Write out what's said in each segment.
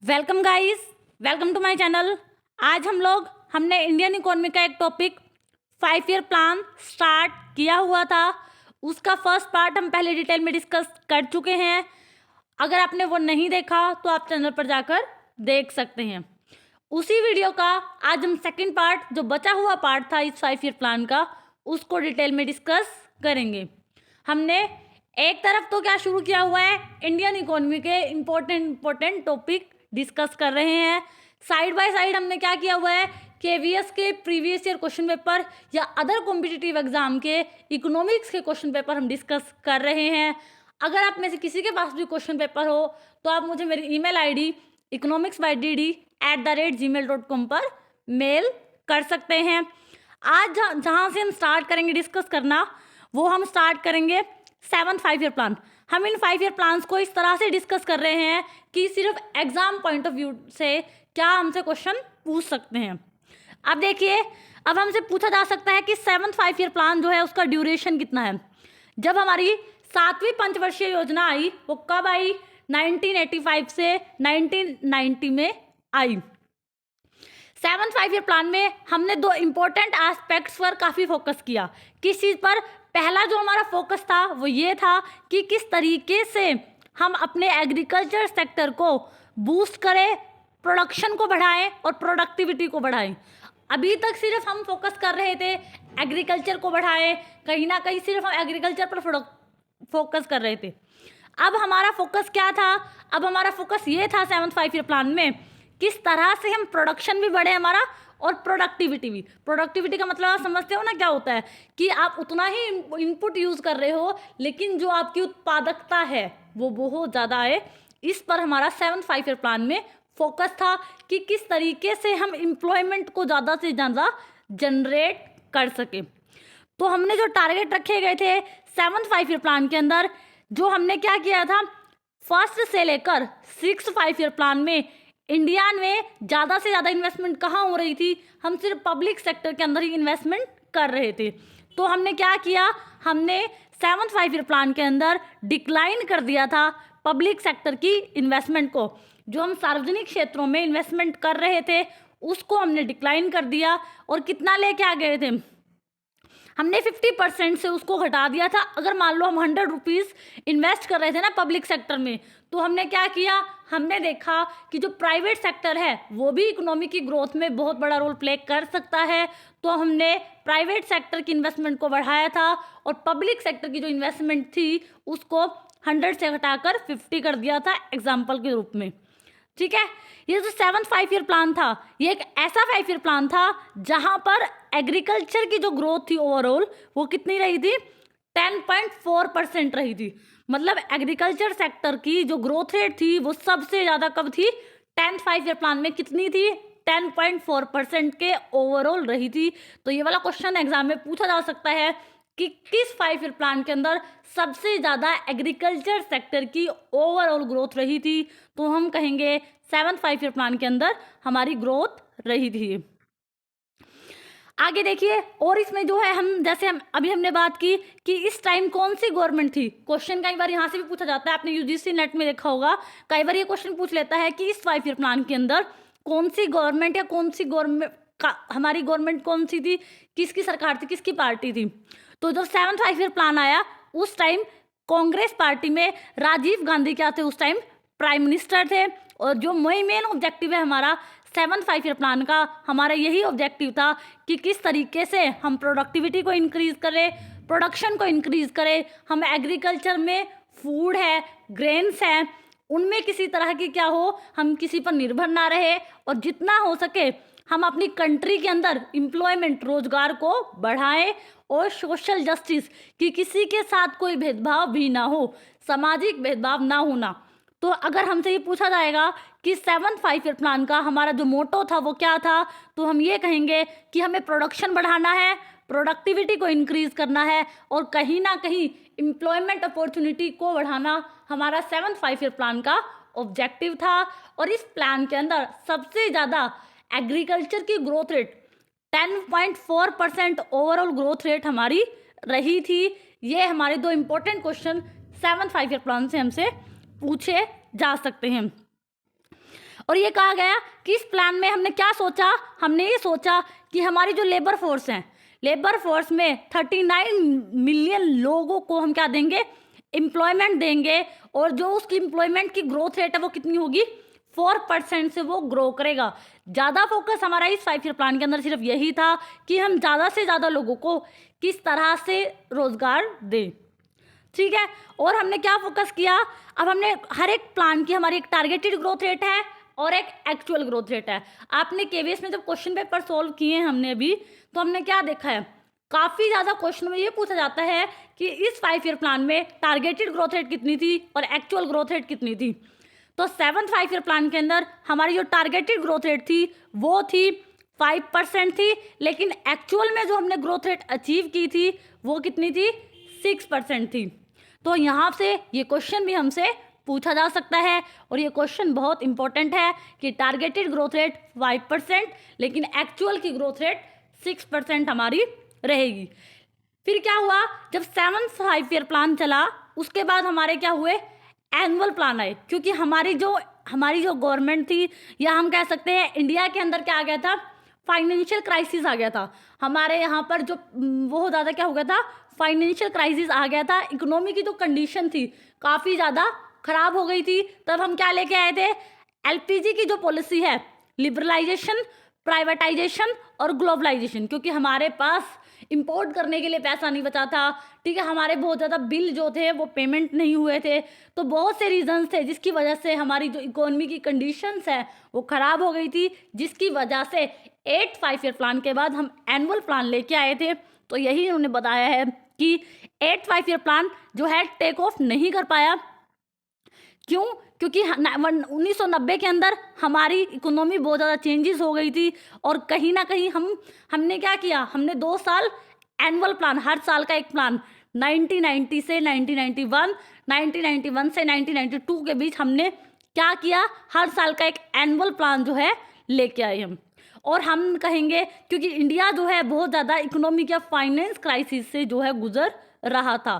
Welcome guys, welcome to my channel. आज हमने Indian economy का एक टॉपिक 5 ईयर प्लान स्टार्ट किया हुआ था। उसका फर्स्ट पार्ट हम पहले डिटेल में डिस्कस कर चुके हैं। अगर आपने वो नहीं देखा तो आप चैनल पर जाकर देख सकते हैं। उसी वीडियो का आज हम सेकंड पार्ट, जो बचा हुआ पार्ट था इस 5 ईयर प्लान का, उसको डिटेल में डिस्कस करेंगे। हमने एक तरफ तो क्या शुरू किया हुआ है, इंडियन इकोनॉमी के इम्पोर्टेंट टॉपिक डिस्कस कर रहे हैं। साइड बाय साइड हमने क्या किया हुआ है, केवीएस के प्रीवियस ईयर क्वेश्चन पेपर या अदर कॉम्पिटिटिव एग्जाम के इकोनॉमिक्स के क्वेश्चन पेपर हम डिस्कस कर रहे हैं। अगर आप में से किसी के पास भी क्वेश्चन पेपर हो तो आप मुझे मेरी ईमेल आईडी economicsbydd@gmail.com पर मेल कर सकते हैं। आज जहाँ से हम स्टार्ट करेंगे डिस्कस करना, वो हम स्टार्ट करेंगे 7th 5 ईयर प्लान। हम इन 5 ईयर प्लान्स को इस तरह से डिस्कस कर रहे हैं कि सिर्फ एग्जाम पॉइंट ऑफ व्यू से क्या हमसे क्वेश्चन पूछ सकते हैं। अब देखिए, अब हमसे पूछा जा सकता है कि 7th 5 ईयर प्लान जो है उसका ड्यूरेशन कितना है। जब हमारी 7वीं पंचवर्षीय योजना आई, वो कब आई? 1985 से 1990 में आई। 7th 5 ईयर प्लान में हमने दो इंपॉर्टेंट एस्पेक्ट्स पर काफ़ी फोकस किया। किस चीज़ पर? पहला जो हमारा फोकस था वो ये था कि किस तरीके से हम अपने एग्रीकल्चर सेक्टर को बूस्ट करें, प्रोडक्शन को बढ़ाएं और प्रोडक्टिविटी को बढ़ाएं। अभी तक सिर्फ हम फोकस कर रहे थे एग्रीकल्चर को बढ़ाएं, कहीं ना कहीं सिर्फ हम एग्रीकल्चर पर फोकस कर रहे थे। अब हमारा फोकस क्या था? अब हमारा फोकस ये था 7th 5 ईयर प्लान में, किस तरह से हम प्रोडक्शन भी बढ़े हमारा और प्रोडक्टिविटी भी। प्रोडक्टिविटी का मतलब आप समझते हो ना क्या होता है, कि आप उतना ही इनपुट यूज़ कर रहे हो लेकिन जो आपकी उत्पादकता है वो बहुत ज़्यादा है। इस पर हमारा 7th 5 ईयर प्लान में फोकस था कि किस तरीके से हम एम्प्लॉयमेंट को ज़्यादा से ज़्यादा जनरेट कर सके। तो हमने जो टारगेट रखे गए थे 7th 5 ईयर प्लान के अंदर, जो हमने क्या किया था, फर्स्ट से लेकर 6th 5 ईयर प्लान में इंडिया में ज़्यादा से ज़्यादा इन्वेस्टमेंट कहाँ हो रही थी? हम सिर्फ पब्लिक सेक्टर के अंदर ही इन्वेस्टमेंट कर रहे थे। तो हमने क्या किया, हमने 7th 5 ईयर प्लान के अंदर डिक्लाइन कर दिया था पब्लिक सेक्टर की इन्वेस्टमेंट को। जो हम सार्वजनिक क्षेत्रों में इन्वेस्टमेंट कर रहे थे उसको हमने डिक्लाइन कर दिया। और कितना लेके आ गए थे? हमने 50% से उसको घटा दिया था। अगर मान लो हम 100 रुपीज़ इन्वेस्ट कर रहे थे ना पब्लिक सेक्टर में, तो हमने क्या किया, हमने देखा कि जो प्राइवेट सेक्टर है वो भी इकोनॉमी की ग्रोथ में बहुत बड़ा रोल प्ले कर सकता है। तो हमने प्राइवेट सेक्टर की इन्वेस्टमेंट को बढ़ाया था और पब्लिक सेक्टर की जो इन्वेस्टमेंट थी उसको 100 से घटाकर 50 कर दिया था, एग्जाम्पल के रूप में। ठीक है, ये जो 7th 5 ईयर प्लान था, ये एक ऐसा 5 ईयर प्लान था जहां पर एग्रीकल्चर की जो ग्रोथ थी ओवरऑल वो कितनी रही थी? 10.4% रही थी। मतलब एग्रीकल्चर सेक्टर की जो ग्रोथ रेट थी वो सबसे ज़्यादा कब थी? 10th 5 ईयर प्लान में कितनी थी? 10.4% के ओवरऑल रही थी। तो ये वाला क्वेश्चन एग्जाम में पूछा जा सकता है कि किस 5 ईयर प्लान के अंदर सबसे ज़्यादा एग्रीकल्चर सेक्टर की ओवरऑल ग्रोथ रही थी? तो हम कहेंगे 7th 5 ईयर प्लान के अंदर हमारी ग्रोथ रही थी। आगे देखिए, और इसमें जो है हम जैसे अभी हमने बात की कि इस टाइम कौन सी गवर्नमेंट थी। क्वेश्चन कई बार यहाँ से भी पूछा जाता है, आपने यूजीसी नेट में देखा होगा, कई बार ये क्वेश्चन पूछ लेता है कि इस 5 ईयर प्लान के अंदर कौन सी गवर्नमेंट या कौन सी गवर्नमेंट हमारी गवर्नमेंट कौन सी थी, किसकी सरकार थी, किसकी पार्टी थी। तो जब 7th 5 ईयर प्लान आया उस टाइम कांग्रेस पार्टी में राजीव गांधी क्या थे, उस टाइम प्राइम मिनिस्टर थे। और जो मेन ऑब्जेक्टिव है हमारा 7th 5 ईयर प्लान का, हमारा यही ऑब्जेक्टिव था कि किस तरीके से हम प्रोडक्टिविटी को इंक्रीज करें, प्रोडक्शन को इंक्रीज करें। हम एग्रीकल्चर में फूड है, ग्रेन्स हैं, उनमें किसी तरह की क्या हो, हम किसी पर निर्भर ना रहे और जितना हो सके हम अपनी कंट्री के अंदर एम्प्लॉयमेंट, रोजगार को बढ़ाएं और सोशल जस्टिस कि किसी के साथ कोई भेदभाव भी ना हो, सामाजिक भेदभाव ना होना। तो अगर हमसे ये पूछा जाएगा कि 7th 5 ईयर प्लान का हमारा जो मोटो था वो क्या था, तो हम ये कहेंगे कि हमें प्रोडक्शन बढ़ाना है, प्रोडक्टिविटी को इंक्रीज करना है और कहीं ना कहीं एम्प्लॉयमेंट अपॉर्चुनिटी को बढ़ाना हमारा 7th 5 ईयर प्लान का ऑब्जेक्टिव था। और इस प्लान के अंदर सबसे ज़्यादा एग्रीकल्चर की growth rate 10.4% overall growth rate हमारी रही थी। ये हमारे दो important question 7th 5 year plan से हमसे पूछे जा सकते हैं। और ये कहा गया कि इस प्लान में हमने क्या सोचा, हमने ये सोचा कि हमारी जो लेबर फोर्स है, लेबर फोर्स में 39 मिलियन लोगों को हम क्या देंगे, एम्प्लॉयमेंट देंगे, और जो उसकी एम्प्लॉयमेंट की ग्रोथ रेट है वो कितनी होगी, 4% से वो ग्रो करेगा। ज़्यादा फोकस हमारा इस 5 ईयर प्लान के अंदर सिर्फ यही था कि हम ज़्यादा से ज़्यादा लोगों को किस तरह से रोज़गार दें, ठीक है। और हमने क्या फोकस किया, अब हमने हर एक प्लान की हमारी एक टारगेटेड ग्रोथ रेट है और एक एक्चुअल ग्रोथ रेट है। आपने केवीएस में जब क्वेश्चन पेपर सॉल्व किए हैं हमने अभी, तो हमने क्या देखा है, काफ़ी ज़्यादा क्वेश्चन में ये पूछा जाता है कि इस 5 ईयर प्लान में टारगेटेड ग्रोथ रेट कितनी थी और एक्चुअल ग्रोथ रेट कितनी थी। तो 7th 5 ईयर प्लान के अंदर हमारी जो टारगेटेड ग्रोथ रेट थी वो थी 5% थी, लेकिन एक्चुअल में जो हमने ग्रोथ रेट अचीव की थी वो कितनी थी, 6% थी। तो यहाँ से ये क्वेश्चन भी हमसे पूछा जा सकता है, और ये क्वेश्चन बहुत इंपॉर्टेंट है कि टारगेटेड ग्रोथ रेट 5% लेकिन एक्चुअल की ग्रोथ रेट 6% हमारी रहेगी। फिर क्या हुआ, जब 7th 5 ईयर प्लान चला उसके बाद हमारे क्या हुए, एनुअल प्लान आए, क्योंकि हमारी जो गवर्नमेंट थी, या हम कह सकते हैं इंडिया के अंदर क्या आ गया था, फाइनेंशियल क्राइसिस आ गया था। हमारे यहाँ पर जो बहुत ज़्यादा क्या हो गया था, फाइनेंशियल क्राइसिस आ गया था, इकोनॉमी की जो कंडीशन थी काफ़ी ज़्यादा खराब हो गई थी। तब हम क्या लेके आए थे, एलपीजी की जो पॉलिसी है, लिबरलाइजेशन, प्राइवेटाइजेशन और ग्लोबलाइजेशन, क्योंकि हमारे पास इंपोर्ट करने के लिए पैसा नहीं बचा था, ठीक है। हमारे बहुत ज़्यादा बिल जो थे वो पेमेंट नहीं हुए थे, तो बहुत से रीजंस थे जिसकी वजह से हमारी जो इकोनॉमी की कंडीशंस है वो ख़राब हो गई थी, जिसकी वजह से 8th 5 ईयर प्लान के बाद हम एनुअल प्लान लेके आए थे। तो यही उन्होंने बताया है कि 8th 5 ईयर प्लान जो है टेक ऑफ नहीं कर पाया। क्यों, क्योंकि 1990 के अंदर हमारी इकोनॉमी बहुत ज़्यादा चेंजेस हो गई थी, और कहीं ना कहीं हमने क्या किया, हमने 2 साल एनुअल प्लान, हर साल का एक प्लान, 1990 से 1991, 1991 से 1992 के बीच हमने क्या किया, हर साल का एक एनुअल प्लान जो है लेके आए हम। और हम कहेंगे क्योंकि इंडिया जो है बहुत ज़्यादा इकोनॉमिक या फाइनेंस क्राइसिस से जो है गुजर रहा था।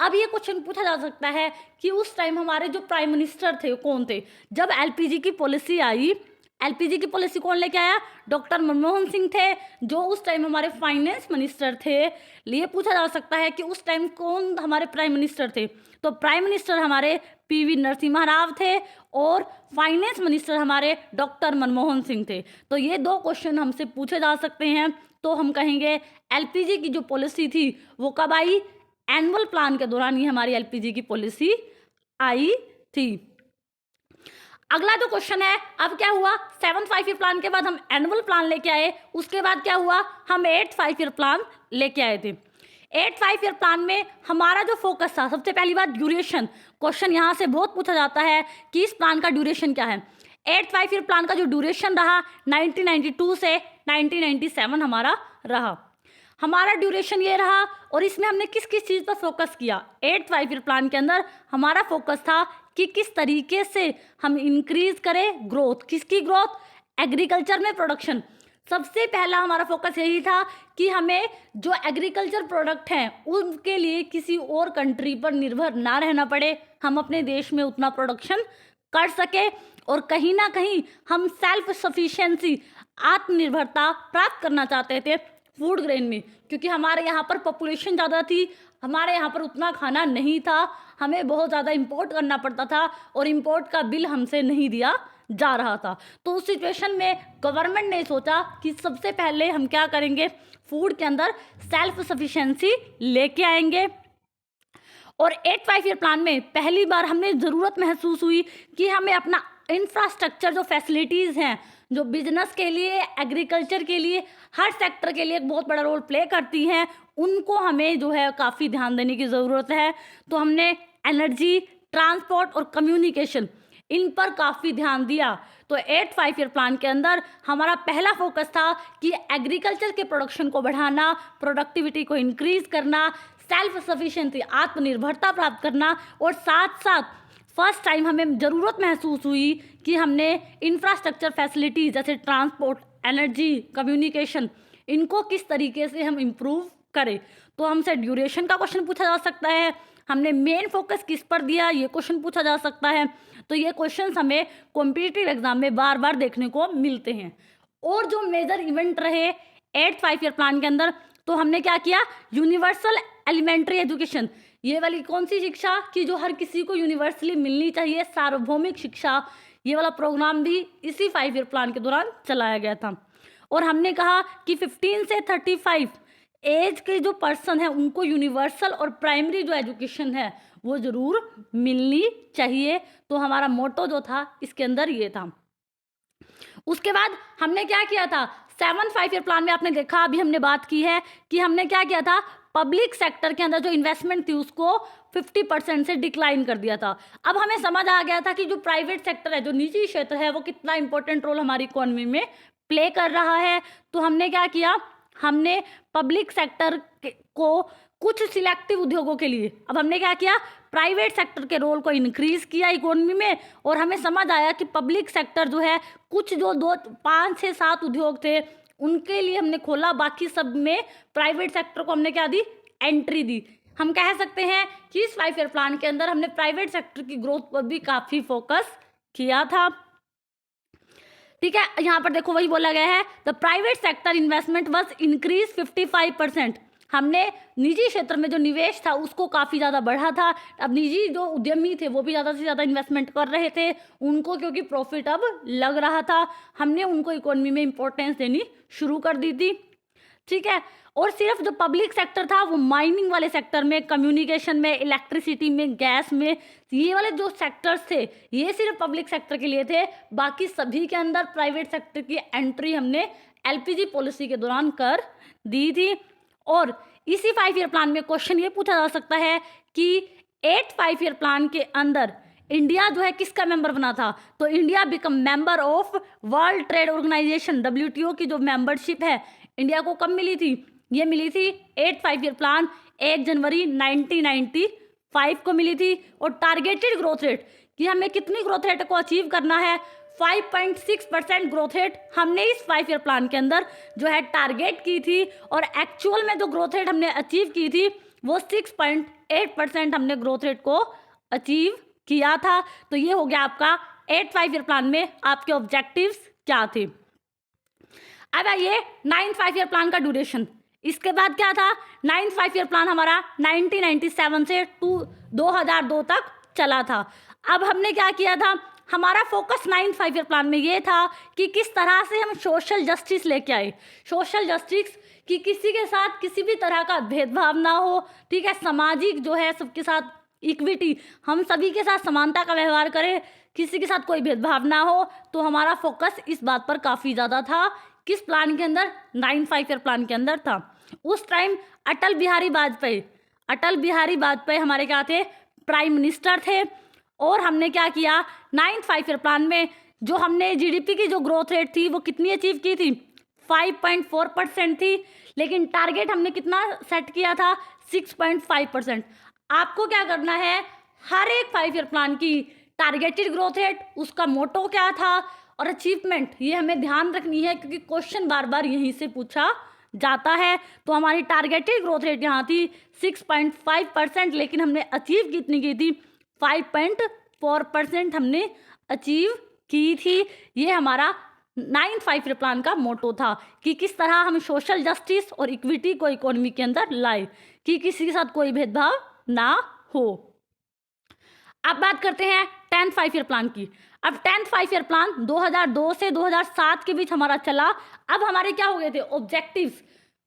अब ये क्वेश्चन पूछा जा सकता है कि उस टाइम हमारे जो प्राइम मिनिस्टर थे कौन थे, जब एलपीजी की पॉलिसी आई, एलपीजी की पॉलिसी कौन लेके आया, डॉक्टर मनमोहन सिंह थे, जो उस टाइम हमारे फाइनेंस मिनिस्टर थे। ये पूछा जा सकता है कि उस टाइम कौन हमारे प्राइम मिनिस्टर थे, तो प्राइम मिनिस्टर हमारे पीवी नरसिम्हा राव थे और फाइनेंस मिनिस्टर हमारे डॉक्टर मनमोहन सिंह थे। तो ये 2 क्वेश्चन हमसे पूछे जा सकते हैं। तो हम कहेंगे एलपीजी की जो पॉलिसी थी वो कब आई, एनुअल प्लान के दौरान ही हमारी एलपीजी की पॉलिसी आई थी। अगला जो क्वेश्चन है, अब क्या हुआ, 7th 5 ईयर प्लान के बाद हम एनुअल प्लान लेके आए, उसके बाद क्या हुआ, हम 8th 5 ईयर प्लान लेके आए थे। 8th 5 ईयर प्लान में हमारा जो फोकस था, सबसे पहली बात ड्यूरेशन, क्वेश्चन यहाँ से बहुत पूछा जाता है कि इस प्लान का ड्यूरेशन क्या है। 8th 5 ईयर प्लान का जो ड्यूरेशन रहा 1992 से 1997 हमारा रहा, हमारा ड्यूरेशन ये रहा। और इसमें हमने किस किस चीज़ पर फोकस किया, 8th 5 ईयर प्लान के अंदर हमारा फोकस था कि किस तरीके से हम इंक्रीज करें ग्रोथ, किसकी ग्रोथ, एग्रीकल्चर में प्रोडक्शन। सबसे पहला हमारा फोकस यही था कि हमें जो एग्रीकल्चर प्रोडक्ट हैं उनके लिए किसी और कंट्री पर निर्भर ना रहना पड़े, हम अपने देश में उतना प्रोडक्शन कर सके, और कहीं ना कहीं हम सेल्फ सफिशिएंसी, आत्मनिर्भरता प्राप्त करना चाहते थे फूड ग्रेन में, क्योंकि हमारे यहाँ पर पॉपुलेशन ज़्यादा थी, हमारे यहाँ पर उतना खाना नहीं था, हमें बहुत ज़्यादा इंपोर्ट करना पड़ता था और इंपोर्ट का बिल हमसे नहीं दिया जा रहा था। तो उस सिचुएशन में गवर्नमेंट ने सोचा कि सबसे पहले हम क्या करेंगे, फूड के अंदर सेल्फ सफिशिएंसी लेके आएंगे। और 8th 5 ईयर प्लान में पहली बार हमें ज़रूरत महसूस हुई कि हमें अपना इंफ्रास्ट्रक्चर, जो फैसिलिटीज़ हैं, जो बिजनेस के लिए, एग्रीकल्चर के लिए, हर सेक्टर के लिए एक बहुत बड़ा रोल प्ले करती हैं, उनको हमें जो है काफ़ी ध्यान देने की ज़रूरत है। तो हमने एनर्जी, ट्रांसपोर्ट और कम्युनिकेशन, इन पर काफ़ी ध्यान दिया। तो 8th 5 ईयर प्लान के अंदर हमारा पहला फोकस था कि एग्रीकल्चर के प्रोडक्शन को बढ़ाना, प्रोडक्टिविटी को इंक्रीज करना, सेल्फ सफिशिएंसी, आत्मनिर्भरता प्राप्त करना, और साथ साथ फर्स्ट टाइम हमें ज़रूरत महसूस हुई कि हमने इंफ्रास्ट्रक्चर फैसिलिटीज़ जैसे ट्रांसपोर्ट, एनर्जी, कम्युनिकेशन, इनको किस तरीके से हम इम्प्रूव करें। तो हमसे ड्यूरेशन का क्वेश्चन पूछा जा सकता है, हमने मेन फोकस किस पर दिया, ये क्वेश्चन पूछा जा सकता है। तो ये क्वेश्चंस हमें कॉम्पिटिटिव एग्जाम में बार बार देखने को मिलते हैं। और जो मेजर इवेंट रहे 8th 5 ईयर प्लान के अंदर, तो हमने क्या किया, यूनिवर्सल एलिमेंट्री एजुकेशन, ये वाली कौन सी शिक्षा कि जो हर किसी को यूनिवर्सली मिलनी चाहिए, सार्वभौमिक शिक्षा, ये वाला प्रोग्राम भी इसी 5 ईयर प्लान के दौरान चलाया गया था। और हमने कहा कि 15 से 35 एज के जो पर्सन है उनको यूनिवर्सल और प्राइमरी जो एजुकेशन है वो ज़रूर मिलनी चाहिए। तो हमारा मोटो जो था इसके अंदर ये था। उसके बाद हमने क्या किया था, 7 5 ईयर प्लान में आपने देखा, अभी हमने बात की है कि हमने क्या किया था, पब्लिक सेक्टर के अंदर जो इन्वेस्टमेंट थी उसको 50% से डिक्लाइन कर दिया था। अब हमें समझ आ गया था कि जो प्राइवेट सेक्टर है, जो निजी क्षेत्र है, वो कितना इंपॉर्टेंट रोल हमारी इकोनॉमी में प्ले कर रहा है। तो हमने क्या किया, हमने पब्लिक सेक्टर को कुछ सिलेक्टिव उद्योगों के लिए, अब हमने क्या किया, प्राइवेट सेक्टर के रोल को इंक्रीज किया इकोनॉमी में। और हमें समझ आया कि पब्लिक सेक्टर जो है, कुछ जो 5 से 7 उद्योग थे उनके लिए हमने खोला, बाकी सब में प्राइवेट सेक्टर को हमने क्या दी, एंट्री दी। हम कह सकते हैं कि इस 5 ईयर प्लान के अंदर हमने प्राइवेट सेक्टर की ग्रोथ पर भी काफ़ी फोकस किया था। ठीक है, यहाँ पर देखो वही बोला गया है, the private sector investment was increase 55%। हमने निजी क्षेत्र में जो निवेश था उसको काफ़ी ज़्यादा बढ़ा था। अब निजी जो उद्यमी थे वो भी ज़्यादा से ज़्यादा इन्वेस्टमेंट कर रहे थे, उनको क्योंकि प्रॉफिट अब लग रहा था, हमने उनको इकोनॉमी में इंपॉर्टेंस देनी शुरू कर दी थी। ठीक है, और सिर्फ जो पब्लिक सेक्टर था वो माइनिंग वाले सेक्टर में, कम्युनिकेशन में, इलेक्ट्रिसिटी में, गैस में, ये वाले जो सेक्टर्स थे ये सिर्फ पब्लिक सेक्टर के लिए थे। बाकी सभी के अंदर प्राइवेट सेक्टर की एंट्री हमने एलपीजी पॉलिसी के दौरान कर दी थी। और इसी 5 ईयर प्लान में क्वेश्चन ये पूछा जा सकता है कि 8th 5 ईयर प्लान के अंदर इंडिया जो है किसका मेंबर बना था, तो India become member of world trade organization, WTO की जो मेंबरशिप है इंडिया को कब मिली थी, ये मिली थी 8th 5 ईयर प्लान 1 जनवरी 1995 को मिली थी। और टारगेटेड ग्रोथ रेट कि हमें कितनी ग्रोथ रेट को अचीव करना है, 5.6% ग्रोथ रेट हमने इस 5 ईयर प्लान के अंदर जो है टारगेट की थी। और एक्चुअल में जो ग्रोथ रेट हमने अचीव की थी वो 6.8% हमने ग्रोथ रेट को अचीव किया था। तो ये हो गया आपका 8th 5 ईयर प्लान में आपके ऑब्जेक्टिव्स क्या थे। अब आइए 9th 5 ईयर प्लान का ड्यूरेशन। इसके बाद क्या था, 9th 5 ईयर प्लान हमारा 1997 से 2002 तक चला था। अब हमने क्या किया था, हमारा फोकस 9th 5 ईयर प्लान में ये था कि किस तरह से हम सोशल जस्टिस लेके आए। सोशल जस्टिस कि किसी के साथ किसी भी तरह का भेदभाव ना हो, ठीक है, सामाजिक जो है सबके साथ इक्विटी, हम सभी के साथ समानता का व्यवहार करें, किसी के साथ कोई भेदभाव ना हो। तो हमारा फोकस इस बात पर काफ़ी ज़्यादा था। किस प्लान के अंदर, 9th 5 ईयर प्लान के अंदर था। उस टाइम अटल बिहारी वाजपेयी हमारे क्या थे, प्राइम मिनिस्टर थे। और हमने क्या किया, 9th 5 ईयर प्लान में जो हमने जीडीपी की जो ग्रोथ रेट थी वो कितनी अचीव की थी, 5.4% थी। लेकिन टारगेट हमने कितना सेट किया था, 6.5%। आपको क्या करना है, हर एक 5 ईयर प्लान की टारगेटेड ग्रोथ रेट, उसका मोटो क्या था और अचीवमेंट, ये हमें ध्यान रखनी है क्योंकि क्वेश्चन बार बार यहीं से पूछा जाता है। तो हमारी टारगेटेड ग्रोथ रेट यहाँ थी 6.5%, लेकिन हमने अचीव कितनी की थी, 5.4% हमने अचीव की थी। ये हमारा 9th 5 ईयर प्लान का मोटो था कि किस तरह हम सोशल जस्टिस और इक्विटी को इकोनॉमी के अंदर लाए, कि किसी के साथ कोई भेदभाव ना हो। अब बात करते हैं 10th 5 ईयर प्लान की। अब 10th 5 ईयर प्लान 2002 से 2007 के बीच हमारा चला। अब हमारे क्या हो गए थे, ऑब्जेक्टिव्स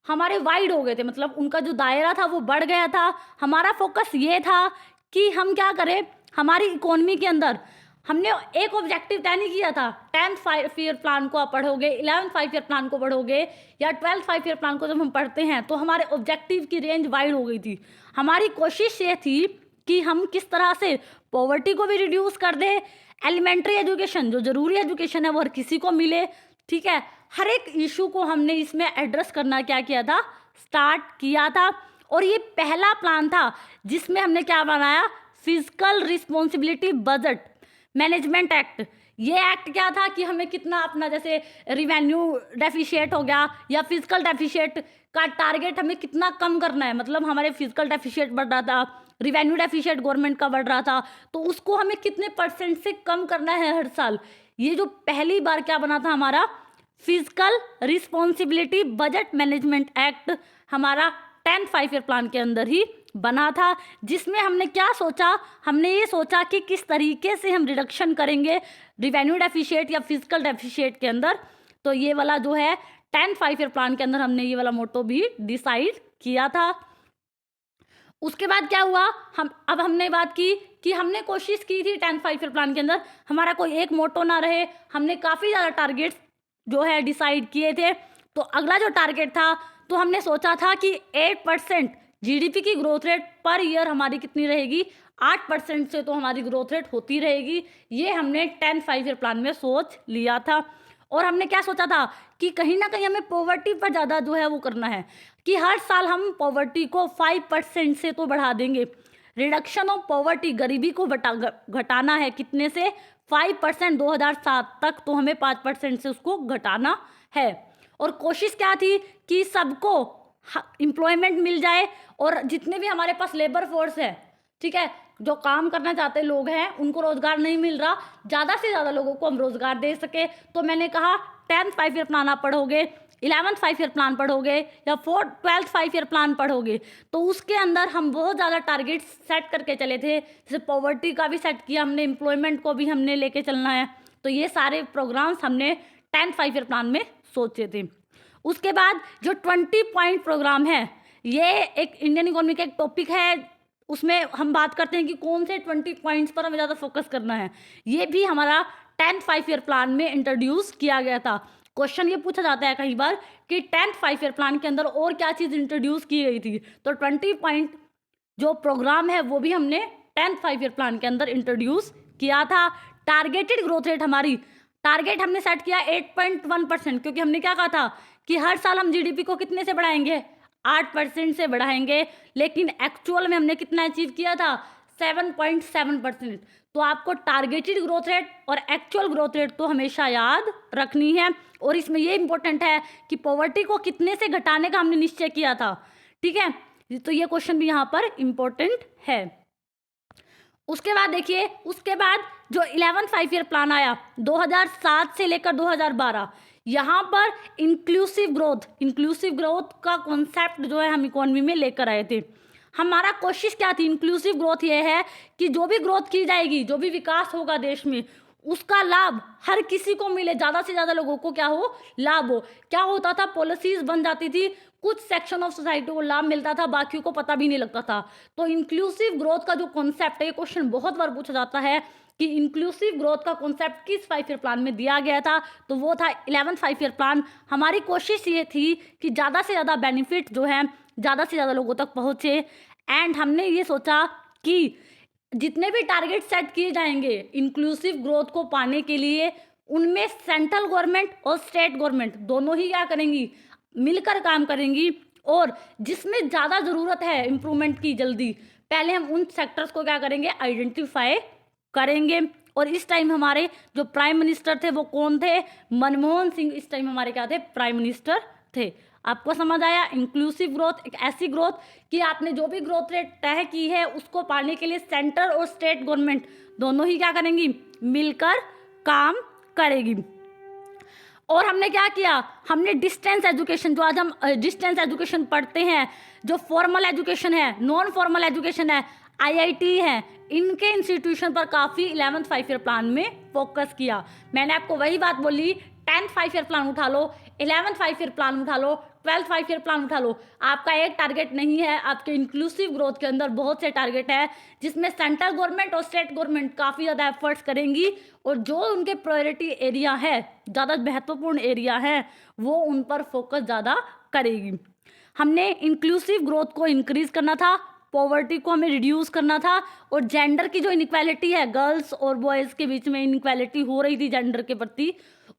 हमारे वाइड हो गए थे, मतलब उनका जो दायरा था वो बढ़ गया था। हमारा फोकस ये था कि हम क्या करें, हमारी इकोनॉमी के अंदर हमने एक ऑब्जेक्टिव तय नहीं किया था, 10th 5 ईयर प्लान को आप पढ़ोगे, 11th 5 ईयर प्लान को पढ़ोगे या 12th 5 ईयर प्लान को जब हम पढ़ते हैं तो हमारे ऑब्जेक्टिव की रेंज वाइड हो गई थी। हमारी कोशिश ये थी कि हम किस तरह से पॉवर्टी को भी रिड्यूस कर दें, एलिमेंट्री एजुकेशन जो ज़रूरी एजुकेशन है वो हर किसी को मिले, ठीक है, हर एक इशू को हमने इसमें एड्रेस करना क्या किया था, स्टार्ट किया था। और ये पहला प्लान था जिसमें हमने क्या बनाया, physical responsibility budget management act. ये एक्ट क्या था कि हमें कितना अपना जैसे रिवेन्यू डेफिशिएट हो गया या फिजिकल डेफिशिएट का टारगेट हमें कितना कम करना है, मतलब हमारे फिजिकल डेफिशिएट बढ़ रहा था, रिवेन्यू डेफिशिएट गवर्नमेंट का बढ़ रहा था, तो उसको हमें कितने परसेंट से कम करना है हर साल। ये जो पहली बार क्या बना था हमारा physical responsibility budget management act हमारा 10th 5 ईयर प्लान के अंदर ही बना था, जिसमें हमने क्या सोचा, हमने ये सोचा कि किस तरीके से हम रिडक्शन करेंगे रिवेन्यू डेफिशिएट या फिजिकल डेफिशिएट के अंदर। तो ये वाला जो है 10th 5 ईयर प्लान के अंदर हमने ये वाला मोटो भी डिसाइड किया था। उसके बाद क्या हुआ, अब हमने बात की कि हमने कोशिश की थी 10th 5 ईयर प्लान के अंदर हमारा कोई एक मोटो ना रहे, हमने काफ़ी ज़्यादा टारगेट्स जो है डिसाइड किए थे। तो अगला जो टारगेट था, तो हमने सोचा था कि 8% जीडीपी की ग्रोथ रेट पर ईयर हमारी कितनी रहेगी, 8% से तो हमारी ग्रोथ रेट होती रहेगी। ये हमने 10th 5 ईयर प्लान में सोच लिया था। और हमने क्या सोचा था कि कहीं ना कहीं हमें पॉवर्टी पर ज़्यादा जो है वो करना है, कि हर साल हम पॉवर्टी को 5% से तो बढ़ा देंगे। रिडक्शन ऑफ पॉवर्टी, गरीबी को घटाना है कितने से, 5%। 2007 तक तो हमें 5% से उसको घटाना है। और कोशिश क्या थी कि सबको एम्प्लॉयमेंट मिल जाए, और जितने भी हमारे पास लेबर फोर्स है, ठीक है, जो काम करना चाहते लोग हैं उनको रोजगार नहीं मिल रहा, ज़्यादा से ज़्यादा लोगों को हम रोजगार दे सके। तो मैंने कहा 10th 5 ईयर प्लान आप पढ़ोगे, 11th 5 ईयर प्लान पढ़ोगे या 12th 5 ईयर प्लान पढ़ोगे, तो उसके अंदर हम बहुत ज़्यादा टारगेट सेट करके चले थे। जैसे पॉवर्टी का भी सेट किया हमने, एम्प्लॉयमेंट को भी हमने लेके चलना है। तो ये सारे प्रोग्राम्स हमने 10th 5 ईयर प्लान में सोचे थे। उसके बाद जो 20 पॉइंट प्रोग्राम है, ये एक इंडियन इकोनॉमी का एक टॉपिक है, उसमें हम बात करते हैं कि कौन से 20 पॉइंट्स पर हमें ज़्यादा फोकस करना है। ये भी हमारा 10th 5 ईयर प्लान में इंट्रोड्यूस किया गया था। क्वेश्चन ये पूछा जाता है कई बार कि 10th 5 ईयर प्लान के अंदर और क्या चीज़ इंट्रोड्यूस की गई थी, तो 20 पॉइंट जो प्रोग्राम है वो भी हमने 10th 5 ईयर प्लान के अंदर इंट्रोड्यूस किया था। टारगेटेड ग्रोथ रेट हमारी, टारगेट हमने सेट किया 8.1%, क्योंकि हमने क्या कहा था कि हर साल हम जीडीपी को कितने से बढ़ाएंगे, 8% से बढ़ाएंगे, लेकिन एक्चुअल में हमने कितना अचीव किया था, 7.7%। तो आपको टारगेटेड ग्रोथ रेट और एक्चुअल ग्रोथ रेट तो हमेशा याद रखनी है। और इसमें ये इंपॉर्टेंट है कि पॉवर्टी को कितने से घटाने का हमने निश्चय किया था, ठीक है, तो ये क्वेश्चन भी यहाँ पर इंपॉर्टेंट है। उसके बाद देखिए, उसके बाद जो 11th 5 ईयर प्लान आया 2007 से लेकर 2012, यहाँ पर इंक्लूसिव ग्रोथ का कॉन्सेप्ट जो है हम इकोनॉमी में लेकर आए थे। हमारा कोशिश क्या थी, इंक्लूसिव ग्रोथ ये है कि जो भी ग्रोथ की जाएगी, जो भी विकास होगा देश में, उसका लाभ हर किसी को मिले, ज़्यादा से ज़्यादा लोगों को क्या हो, लाभ हो। क्या होता था, पॉलिसीज बन जाती थी, कुछ सेक्शन ऑफ सोसाइटी को लाभ मिलता था, बाकियों को पता भी नहीं लगता था। तो इंक्लूसिव ग्रोथ का जो कॉन्सेप्ट है, ये क्वेश्चन बहुत बार पूछा जाता है कि इंक्लूसिव ग्रोथ का कॉन्सेप्ट किस 5 ईयर प्लान में दिया गया था, तो वो था 11th 5 ईयर प्लान। हमारी कोशिश ये थी कि ज़्यादा से ज़्यादा बेनिफिट जो है ज़्यादा से ज़्यादा लोगों तक पहुँचे। एंड हमने ये सोचा कि जितने भी टारगेट सेट किए जाएंगे इंक्लूसिव ग्रोथ को पाने के लिए, उनमें सेंट्रल गवर्नमेंट और स्टेट गवर्नमेंट दोनों ही क्या करेंगी, मिलकर काम करेंगी। और जिसमें ज़्यादा ज़रूरत है इम्प्रूवमेंट की, जल्दी पहले हम उन सेक्टर्स को क्या करेंगे, आइडेंटिफाई करेंगे। और इस टाइम हमारे जो प्राइम मिनिस्टर थे वो कौन थे, मनमोहन सिंह इस टाइम हमारे क्या थे, प्राइम मिनिस्टर थे। आपको समझ आया, इंक्लूसिव ग्रोथ एक ऐसी ग्रोथ कि आपने जो भी ग्रोथ रेट तय की है उसको पाने के लिए सेंटर और स्टेट गवर्नमेंट दोनों ही क्या करेंगी, मिलकर काम करेगी। और हमने क्या किया, हमने डिस्टेंस एजुकेशन, जो आज हम डिस्टेंस एजुकेशन पढ़ते हैं, जो फॉर्मल एजुकेशन है, नॉन फॉर्मल एजुकेशन है, आईआईटी है, इनके इंस्टीट्यूशन पर काफ़ी 11th 5 ईयर प्लान में फोकस किया। मैंने आपको वही बात बोली, 10th 5 ईयर प्लान उठा लो, 11th 5 ईयर प्लान उठा लो, 12th 5 ईयर प्लान उठा लो, आपका एक टारगेट नहीं है, आपके इंक्लूसिव ग्रोथ के अंदर बहुत से टारगेट है, जिसमें सेंट्रल गवर्नमेंट और स्टेट गवर्नमेंट काफ़ी ज़्यादा एफर्ट्स करेंगी। और जो उनके प्रायोरिटी एरिया है, ज़्यादा महत्वपूर्ण एरिया है, वो उन पर फोकस ज़्यादा करेगी। हमने इंक्लूसिव ग्रोथ को इंक्रीज करना था, पॉवर्टी को हमें रिड्यूस करना था, और जेंडर की जो इनइक्वालिटी है, गर्ल्स और बॉयज़ के बीच में इनइक्वालिटी हो रही थी जेंडर के प्रति,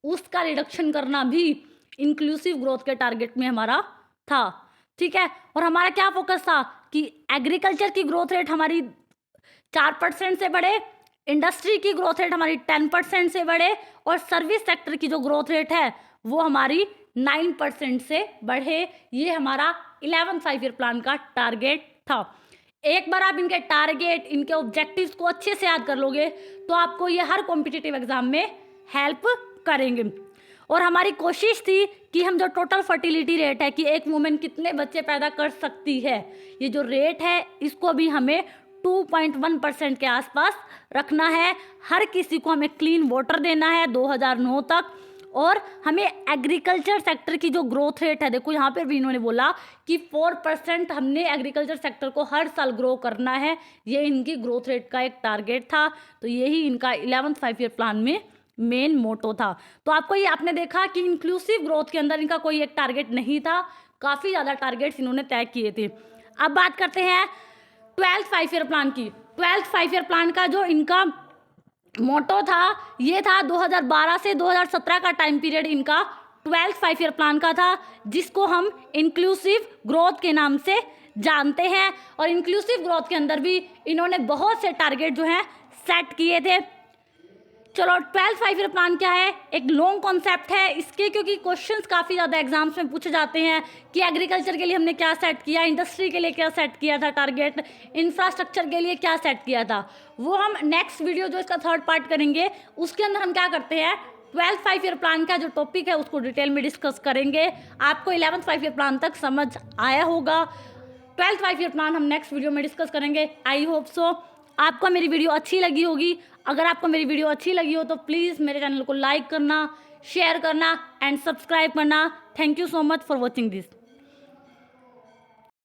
उसका रिडक्शन करना भी इंक्लूसिव ग्रोथ के टारगेट में हमारा था, ठीक है। और हमारा क्या फोकस था कि एग्रीकल्चर की ग्रोथ रेट हमारी 4% से बढ़े, इंडस्ट्री की ग्रोथ रेट हमारी 10% से बढ़े, और सर्विस सेक्टर की जो ग्रोथ रेट है वो हमारी 9% से बढ़े। ये हमारा 11th 5 ईयर प्लान का टारगेट था। एक बार आप इनके टारगेट, इनके ऑब्जेक्टिव्स को अच्छे से याद कर लोगे तो आपको ये हर कॉम्पिटिटिव एग्जाम में हेल्प करेंगे। और हमारी कोशिश थी कि हम जो टोटल फर्टिलिटी रेट है कि एक वुमेन कितने बच्चे पैदा कर सकती है, ये जो रेट है इसको भी हमें 2.1% के आसपास रखना है। हर किसी को हमें क्लीन वाटर देना है 2009 तक। और हमें एग्रीकल्चर सेक्टर की जो ग्रोथ रेट है, देखो यहाँ पर भी इन्होंने बोला कि 4% हमने एग्रीकल्चर सेक्टर को हर साल ग्रो करना है, ये इनकी ग्रोथ रेट का एक टारगेट था। तो यही इनका 11th 5 ईयर प्लान में मेन मोटो था। तो आपको ये आपने देखा कि इंक्लूसिव ग्रोथ के अंदर इनका कोई एक टारगेट नहीं था, काफ़ी ज़्यादा टारगेट्स इन्होंने तय किए थे। अब बात करते हैं 12th 5 ईयर प्लान की। 12th 5 ईयर प्लान का जो इनका मोटो था ये था 2012 से 2017 का टाइम पीरियड इनका 12th 5 ईयर प्लान का था, जिसको हम इंक्लूसिव ग्रोथ के नाम से जानते हैं। और इंक्लूसिव ग्रोथ के अंदर भी इन्होंने बहुत से टारगेट जो हैं सेट किए थे। चलो 12th 5 ईयर प्लान क्या है, एक लॉन्ग कॉन्सेप्ट है इसके, क्योंकि क्वेश्चंस काफ़ी ज़्यादा एग्जाम्स में पूछे जाते हैं कि एग्रीकल्चर के लिए हमने क्या सेट किया, इंडस्ट्री के लिए क्या सेट किया था टारगेट, इंफ्रास्ट्रक्चर के लिए क्या सेट किया था। वो हम नेक्स्ट वीडियो जो इसका 3rd पार्ट करेंगे उसके अंदर हम क्या करते हैं 12th 5 ईयर प्लान का जो टॉपिक है उसको डिटेल में डिस्कस करेंगे। आपको 11th 5 ईयर प्लान तक समझ आया होगा। 12th 5 ईयर प्लान हम नेक्स्ट वीडियो में डिस्कस करेंगे। आई होप सो आपको मेरी वीडियो अच्छी लगी होगी। अगर आपको मेरी वीडियो अच्छी लगी हो तो प्लीज़ मेरे चैनल को लाइक करना, शेयर करना एंड सब्सक्राइब करना। Thank you so much for watching this.